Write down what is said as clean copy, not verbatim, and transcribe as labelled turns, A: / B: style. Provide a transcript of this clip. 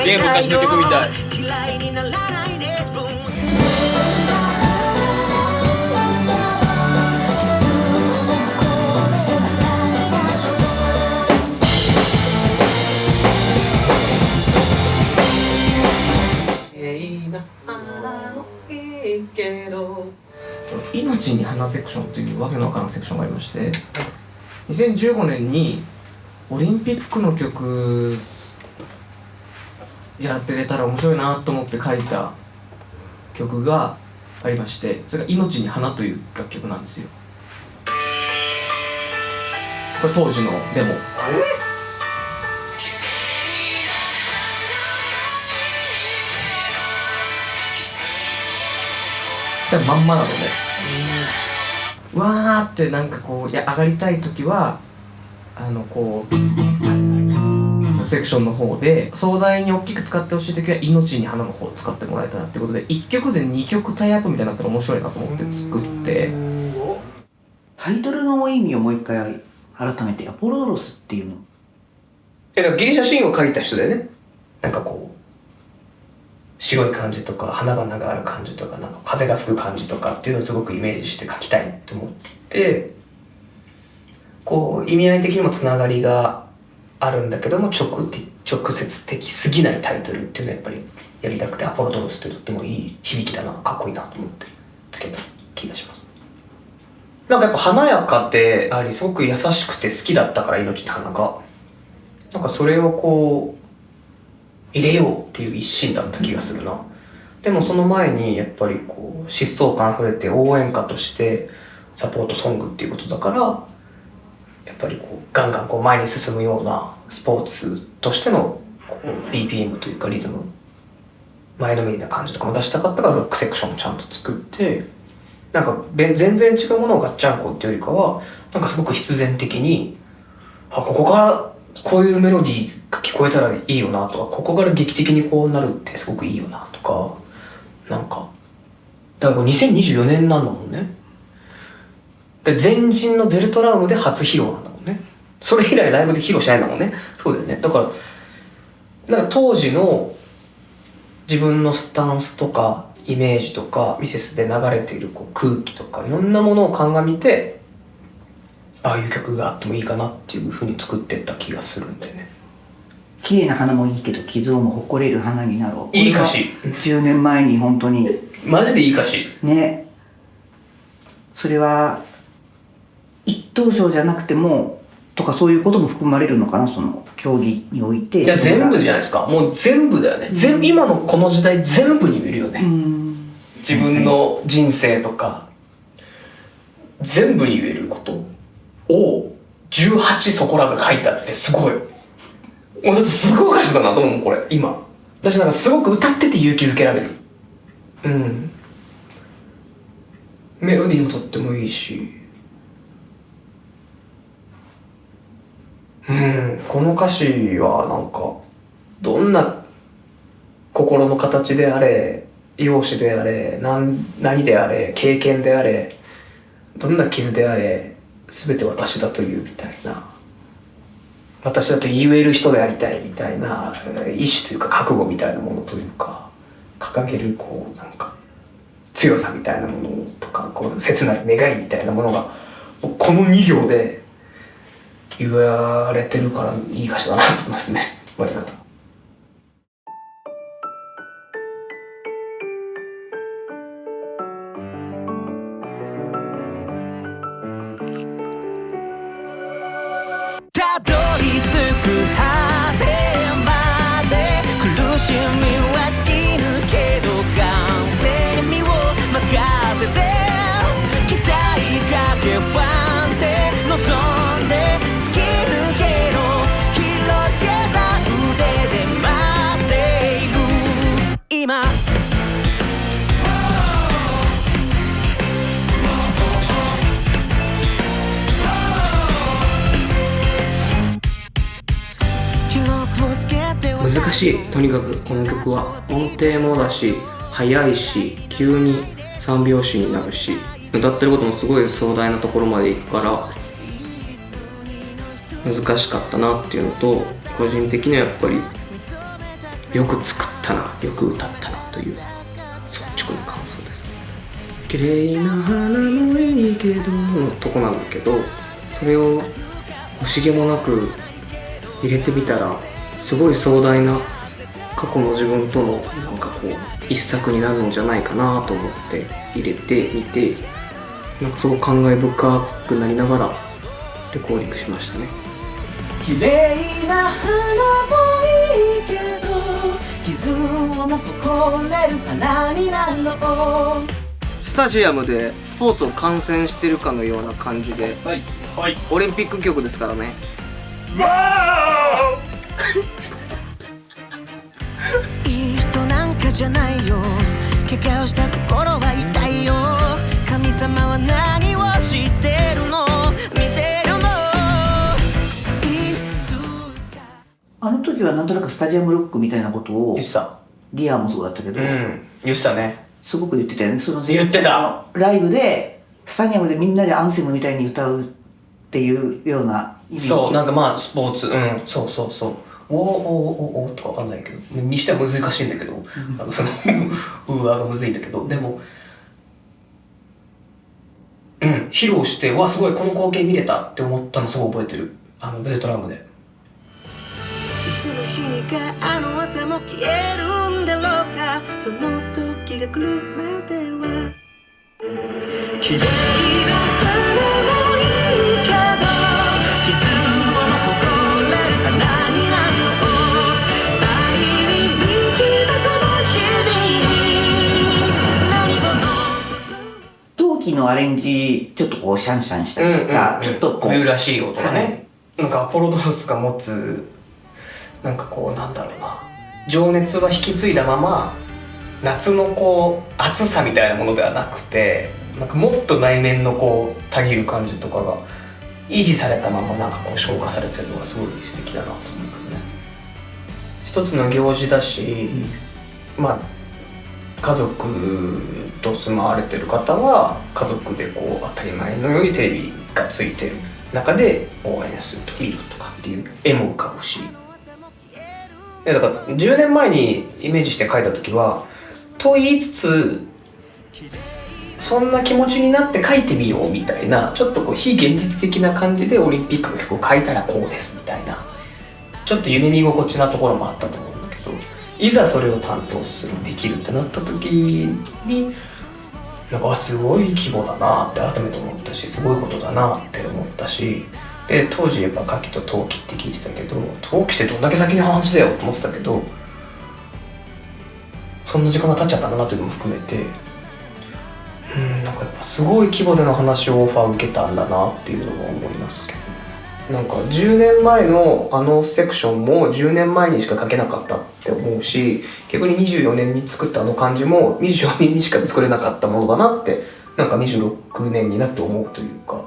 A: ゲーム昔の曲みたい。
B: 命に花セクションというわけのわからんセクションがありまして、2015年にオリンピックの曲やってれたら面白いなと思って書いた曲がありまして、それが命に花という楽曲なんですよ。これ当時のデモ。まんまなのね。わーってなんかこう上がりたい時はこうセクションの方で壮大に大きく使ってほしい時は命に花の方を使ってもらえたらってことで、1曲で2曲タイアップみたいになったら面白いなと思って作って。
C: タイトルの意味をもう一回改めて、アポロドロスっていうの。
A: だからギリシャ神話を書いた人だよね。なんかこう白い感じとか花々がある感じとか、なんか風が吹く感じとかっていうのをすごくイメージして書きたいと思って、こう意味合い的にもつながりがあるんだけども直接的すぎないタイトルっていうのをやっぱりやりたくて、アポロドロスってとってもいい響きだな、かっこいいなと思ってつけた気がします。なんかやっぱ華やかであり、すごく優しくて好きだったから、命の花がなんかそれをこう入れようっていう一心だった気がするな。でもその前にやっぱりこう疾走感あふれて応援歌としてサポートソングっていうことだから、やっぱりこうガンガンこう前に進むようなスポーツとしてのこう BPM というかリズム、前のめりな感じとかも出したかったからロックセクションもちゃんと作って、なんか全然違うものをガッチャンコっていうよりかは、なんかすごく必然的にここからこういうメロディーが聞こえたらいいよなとか、ここから劇的にこうなるってすごくいいよなとか、なんかだから2024年なんだもんね。で前人のベルトラウムで初披露なんだもんね。それ以来ライブで披露しないんだもんね。そうだよね。だからなんか当時の自分のスタンスとかイメージとかミセスで流れているこう空気とかいろんなものを鑑みて、ああいう曲があってもいいかなっていう風に作ってった気がするんだよね。
C: 綺麗な花もいいけど傷をも誇れる花になろう。
A: いい歌詞。
C: 10年前に本当に
A: マジでいい歌詞
C: ね。それは一等賞じゃなくてもとかそういうことも含まれるのかな、その競技において。
A: いや全部じゃないですか。もう全部だよね。今のこの時代全部に言えるよね。自分の人生とか全部に言えることを18そこらが書いたってすごい。もうだってすごい歌詞だなと思う、これ今。私なんかすごく歌ってて勇気づけられる。メロディーもとってもいいし、この歌詞はなんかどんな心の形であれ、容姿であれ、何であれ、経験であれ、どんな傷であれ、全て私だというみたいな、私だと言える人でありたいみたいな意志というか覚悟みたいなものというか、掲げるこうなんか強さみたいなものとか、こう切なる願いみたいなものがこの2行で言われてるからいい歌詞だなと思いますね、我々は。
D: たどり着く果てまで苦しみは尽きぬけど完成に身を任せて期待かけ不安で望んで突き抜けろ広げた腕で待っている今
A: 難しい。とにかくこの曲は音程もだし、速いし、急に三拍子になるし、歌ってることもすごい壮大なところまでいくから難しかったなっていうのと、個人的にはやっぱりよく作ったな、よく歌ったなという率直な感想ですね。綺麗な花もいいけどのとこなんだけど、それを惜しげもなく入れてみたらすごい壮大な過去の自分とのなんかこう一作になるんじゃないかなと思って入れてみて、なんかすごく感慨深くなりながらレコーディングしましたね。
D: 綺麗な花もいいけど傷を残れる花になろう。
A: スタジアムでスポーツを観戦してるかのような感じで、
B: はいはい。
A: オリンピック曲ですからね。
D: いい人なんかじゃないよ、怪我をした心は痛いよ。神様は何を知ってるの、見てるの。いつか
C: あの時はなんとなくスタジアムロックみたいなことを
A: 言ってた。
C: ディアもそうだったけど、
A: 言ってたね。
C: すごく言ってたよね。その
A: 言ってた
C: ライブでスタジアムでみんなでアンセムみたいに歌うっていうようなイメージ。
A: そう、なんかまあスポーツ、そうそうそう。おーとかわかんないけど、にしては難しいんだけど、そのうわがむずいんだけど、でも披露してわすごいこの光景見れたって思ったのすごい覚えてる。ベルトラムで。
D: いつの日にかあの朝も消えるんだろうか、その時が来るまでは。綺麗な花もいいけど傷を残れる花になろう。愛に満ちたこの日々に何を残す。
C: 陶器のアレンジちょっとこうシャンシャンしたりとか、ちょっとこう
A: 冬らしい音がね、
C: はい、
A: なんかアポロドロスが持つなんかこうなんだろうな、情熱は引き継いだまま夏のこう暑さみたいなものではなくて、なんかもっと内面のこうたぎる感じとかが維持されたままなんかこう昇華されてるのがすごい素敵だなと思うけどね。一つの行事だし、まあ家族と住まわれてる方は家族でこう当たり前のようにテレビがついてる中で応援すると見るとかっていう絵も浮かぶし、だから10年前にイメージして描いた時はと言いつつそんな気持ちになって描いてみようみたいな、ちょっとこう非現実的な感じでオリンピックの曲を描いたらこうですみたいな、ちょっと夢見心地なところもあったと思うんだけど、いざそれを担当するできるってなった時になんかすごい規模だなって改めて思ったし、すごいことだなって思ったし、で当時やっぱ夏季と冬季って聞いてたけど、冬季ってどんだけ先の話だよと思ってたけど、そんな時間が経っちゃったんだなっていうのも含めて、なんかやっぱすごい規模での話をオファー受けたんだなっていうのも思いますけど、なんか10年前のあのセクションも10年前にしか書けなかったって思うし、逆に24年に作ったあの漢字も24年にしか作れなかったものだなって、なんか26年になって思うというか、